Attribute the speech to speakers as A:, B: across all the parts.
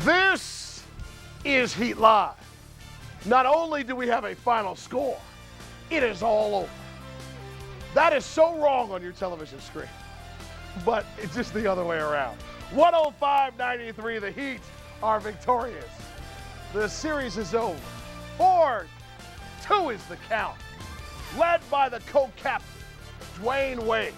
A: This is Heat Live. Not only do we have a final score, it is all over. That is so wrong on your television screen, but it's just the other way around. 105-93, the Heat are victorious. The series is over. 4-2 is the count, led by the co-captain, Dwayne Wade.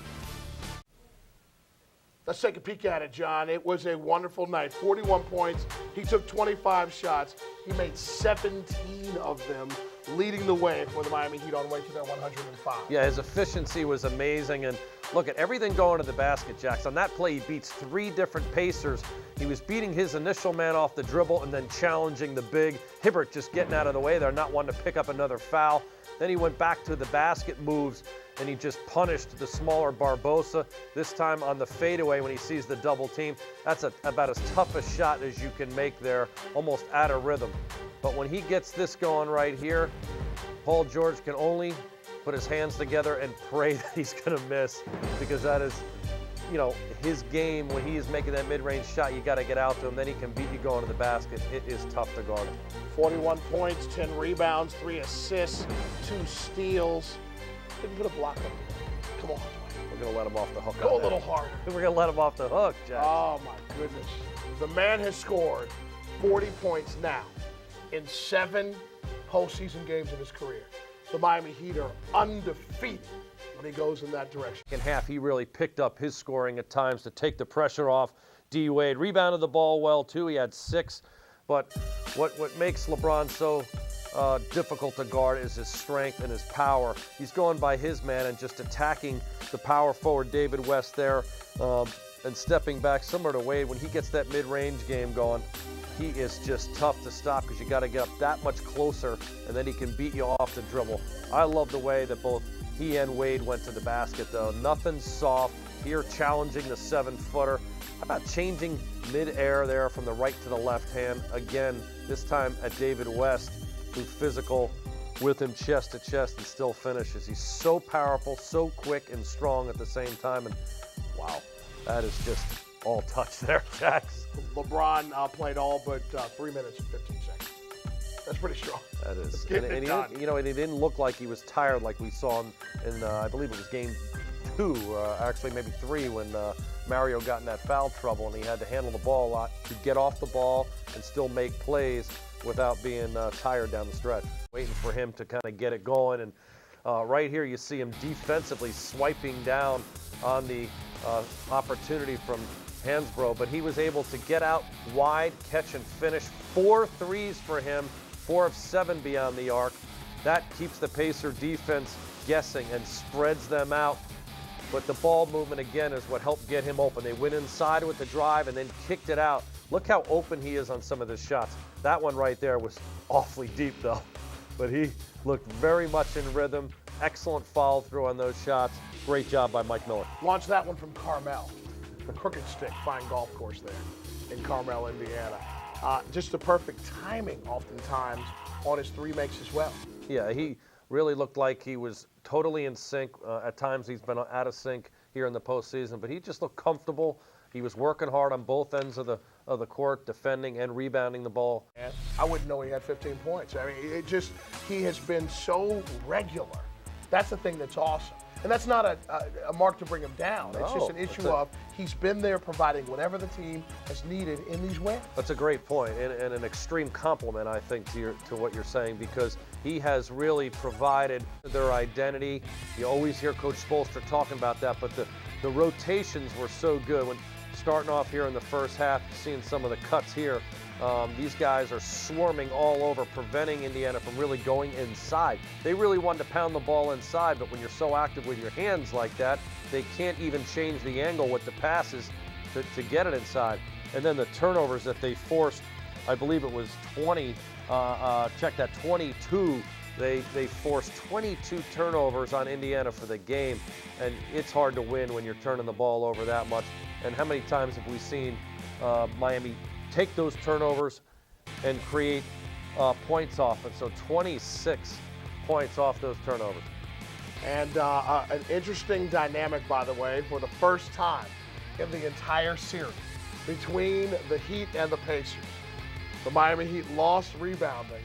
A: Let's take a peek at it, John. It was a wonderful night. 41 points. He took 25 shots. He made 17 of them, leading the way for the Miami Heat on the way to their 105.
B: Yeah, his efficiency was amazing. And look at everything going to the basket, Jax. On that play, he beats 3 different Pacers. He was beating his initial man off the dribble and then challenging the big. Hibbert just getting out of the way there, not wanting to pick up another foul. Then he went back to the basket moves, and he just punished the smaller Barbosa, this time on the fadeaway when he sees the double team. That's about as tough a shot as you can make there, almost out of rhythm. But when he gets this going right here, Paul George can only put his hands together and pray that he's going to miss, because that is, you know, his game. When he is making that mid-range shot, you got to get out to him. Then he can beat you going to the basket. It is tough to guard him.
A: 41 points, 10 rebounds, 3 assists, 2 steals. Didn't put a block on him. Come on, Dwayne.
B: We're going to let him off the hook.
A: Go a little harder.
B: We're going to let him off the hook, Jack.
A: Oh, my goodness. The man has scored 40 points now in 7 postseason games in his career. The Miami Heat are undefeated when he goes in that direction.
B: In half, he really picked up his scoring at times to take the pressure off D. Wade. Rebounded the ball well, too. He had 6. But what makes LeBron so difficult to guard is his strength and his power. He's going by his man and just attacking the power forward, David West, there, and stepping back, similar to Wade. When he gets that mid-range game going, he is just tough to stop, because you got to get up that much closer, and then he can beat you off the dribble. I love the way that both he and Wade went to the basket, though. Nothing soft here, challenging the 7-footer. How about changing mid-air there from the right to the left hand? Again, this time at David West, who's physical with him chest to chest and still finishes. He's so powerful, so quick and strong at the same time. And wow, that is just all touch there, Jax.
A: LeBron played all but 3 minutes and 15 seconds. That's pretty strong.
B: That is.
A: And
B: he didn't look like he was tired like we saw him in, I believe it was game 2, actually maybe 3, when Mario got in that foul trouble and he had to handle the ball a lot to get off the ball and still make plays without being tired down the stretch. Waiting for him to kind of get it going. And right here you see him defensively swiping down on the opportunity from Hansbrough, but he was able to get out wide, catch and finish. 4 threes for him, 4 of 7 beyond the arc. That keeps the Pacer defense guessing and spreads them out. But the ball movement, again, is what helped get him open. They went inside with the drive and then kicked it out. Look how open he is on some of his shots. That one right there was awfully deep, though. But he looked very much in rhythm. Excellent follow through on those shots. Great job by Mike Miller.
A: Launched that one from Carmel. The Crooked Stick, fine golf course there in Carmel, Indiana. Just the perfect timing oftentimes on his 3 makes as well.
B: Yeah, he really looked like he was totally in sync. At times he's been out of sync here in the postseason, but he just looked comfortable. He was working hard on both ends of the court, defending and rebounding the ball.
A: And I wouldn't know he had 15 points. I mean, he has been so regular. That's the thing that's awesome. And that's not a mark to bring him down. It's just an issue of he's been there providing whatever the team has needed in these wins.
B: That's a great point, and an extreme compliment, I think, to what you're saying, because he has really provided their identity. You always hear Coach Spoelstra talking about that, but the rotations were so good. When starting off here in the first half, seeing some of the cuts here, these guys are swarming all over, preventing Indiana from really going inside. They really wanted to pound the ball inside, but when you're so active with your hands like that, they can't even change the angle with the passes to get it inside. And then the turnovers that they forced, I believe it was 20, check that, 22. They forced 22 turnovers on Indiana for the game, and it's hard to win when you're turning the ball over that much. And how many times have we seen Miami take those turnovers and create points off it? So 26 points off those turnovers.
A: And an interesting dynamic, by the way, for the first time in the entire series between the Heat and the Pacers. The Miami Heat lost rebounding,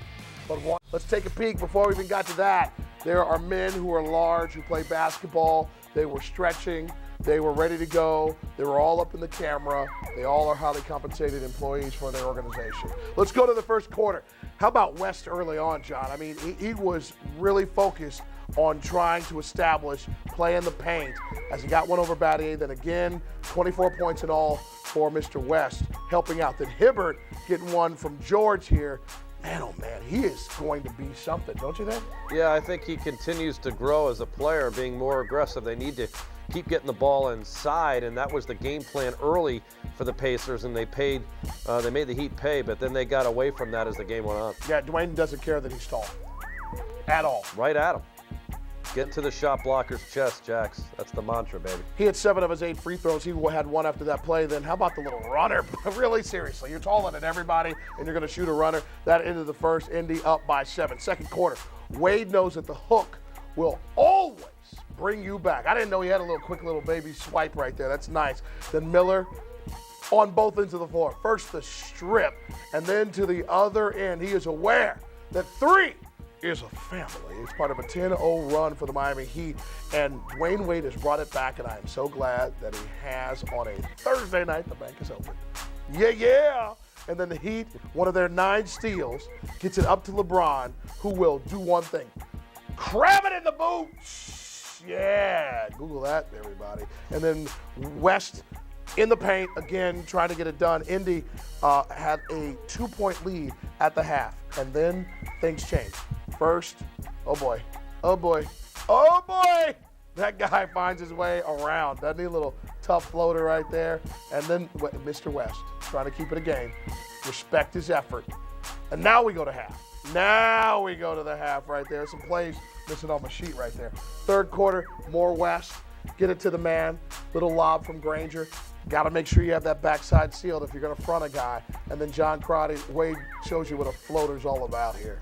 A: but won. Let's take a peek before we even got to that. There are men who are large who play basketball. They were stretching. They were ready to go. They were all up in the camera. They all are highly compensated employees for their organization. Let's go to the first quarter. How about West early on, John? I mean, he was really focused on trying to establish play in the paint as he got one over Battier. Then again, 24 points in all for Mr. West, helping out. Then Hibbert getting one from George here. Man, oh man, he is going to be something, don't you think?
B: Yeah, I think he continues to grow as a player, being more aggressive. They need to keep getting the ball inside, and that was the game plan early for the Pacers, and they made the Heat pay, but then they got away from that as the game went on.
A: Yeah, Dwayne doesn't care that he's tall at all.
B: Right at him. Get to the shot blocker's chest, Jax. That's the mantra, baby.
A: He had 7 of his 8 free throws. He had one after that play. Then how about the little runner? Really, seriously, you're taller than everybody, and you're going to shoot a runner. That ended the first. Indy up by 7. Second quarter, Wade knows that the hook will always bring you back. I didn't know he had a quick little baby swipe right there. That's nice. Then Miller on both ends of the floor. First the strip, and then to the other end. He is aware that 3 is a family. It's part of a 10-0 run for the Miami Heat, and Dwayne Wade has brought it back, and I am so glad that he has on a Thursday night. The bank is open. Yeah. And then the Heat, one of their 9 steals, gets it up to LeBron, who will do one thing. Cram it in the boots. Yeah, Google that, everybody. And then West in the paint, again, trying to get it done. Indy had a 2-point lead at the half, and then things changed. First, oh boy, that guy finds his way around. Doesn't he? A little tough floater right there. And then Mr. West trying to keep it a game. Respect his effort. And now we go to half. Now we go to the half right there. Some plays missing on my sheet right there. Third quarter, more West. Get it to the man. Little lob from Granger. Got to make sure you have that backside sealed if you're going to front a guy. And then John Crotty, Wade shows you what a floater's all about here.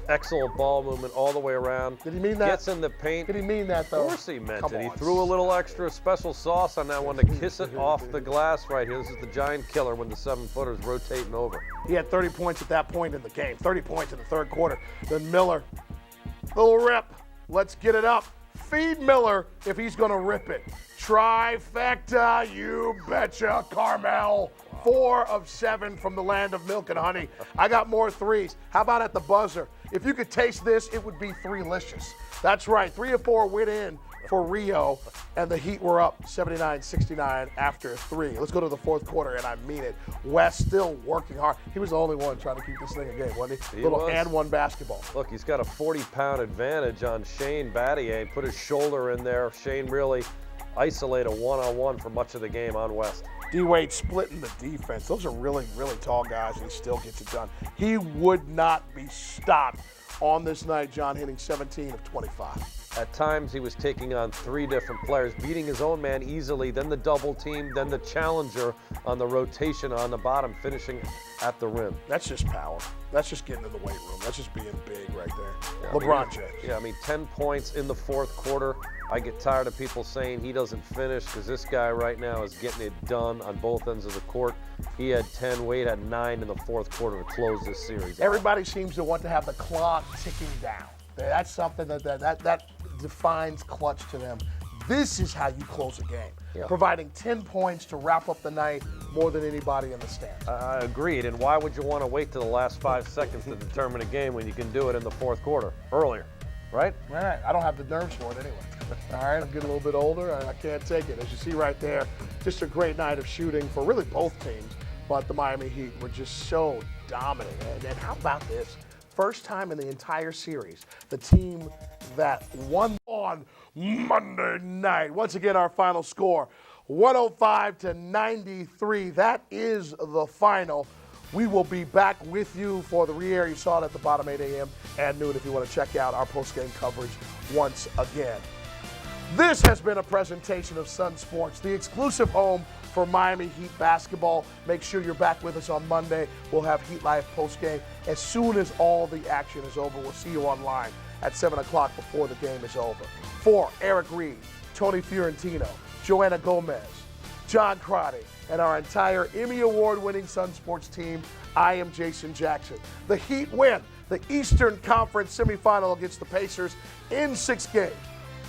B: Excellent ball movement all the way around.
A: Did he mean that?
B: Gets in the paint.
A: Did he mean that, though?
B: Of course he meant it. He threw a little extra special sauce on that one to kiss it off the glass right here. This is the giant killer when the 7-footer's rotating over.
A: He had 30 points at that point in the game. 30 points in the third quarter. Then Miller, little rip. Let's get it up. Feed Miller if he's going to rip it. Trifecta, you betcha, Carmel. 4 of 7 from the land of milk and honey. I got more threes. How about at the buzzer? If you could taste this, it would be 3-licious. That's right, 3 of 4 went in for Rio, and the Heat were up 79-69 after 3. Let's go to the fourth quarter, and I mean it. West still working hard. He was the only one trying to keep this thing in game, wasn't he? Little and one basketball.
B: Look, he's got a 40-pound advantage on Shane Battier. Put his shoulder in there. Shane really isolated a one-on-one for much of the game on West.
A: D-Wade splitting the defense. Those are really, really tall guys, and he still gets it done. He would not be stopped on this night, John, hitting 17 of 25.
B: At times, he was taking on 3 different players, beating his own man easily, then the double team, then the challenger on the rotation on the bottom, finishing at the rim.
A: That's just power. That's just getting in the weight room. That's just being big right there.
B: Yeah,
A: LeBron James.
B: Yeah, I mean, 10 points in the fourth quarter. I get tired of people saying he doesn't finish because this guy right now is getting it done on both ends of the court. He had 10, Wade had 9 in the fourth quarter to close this series.
A: Everybody seems to want to have the clock ticking down. That's something that defines clutch to them. This is how you close a game. Yeah. Providing 10 points to wrap up the night more than anybody in the stand.
B: Agreed. And why would you want to wait to the last 5 seconds to determine a game when you can do it in the fourth quarter earlier, right?
A: All right. I don't have the nerves for it anyway. All right. I'm getting a little bit older, and I can't take it. As you see right there, just a great night of shooting for really both teams. But the Miami Heat were just so dominant. And how about this? First time in the entire series, the team that won on Monday night. Once again, our final score, 105-93. That is the final. We will be back with you for the re-air. You saw it at the bottom, 8 a.m. and noon if you want to check out our post-game coverage once again. This has been a presentation of Sunsports, the exclusive home for Miami Heat basketball. Make sure you're back with us on Monday. We'll have Heat Live postgame as soon as all the action is over. We'll see you online at 7 o'clock before the game is over. For Eric Reed, Tony Fiorentino, Joanna Gomez, John Crotty, and our entire Emmy Award-winning Sunsports team, I am Jason Jackson. The Heat win the Eastern Conference semifinal against the Pacers in 6 games.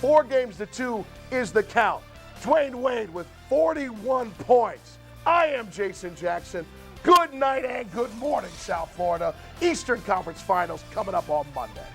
A: 4-2 is the count. Dwayne Wade with 41 points. I am Jason Jackson. Good night and good morning, South Florida. Eastern Conference Finals coming up on Monday.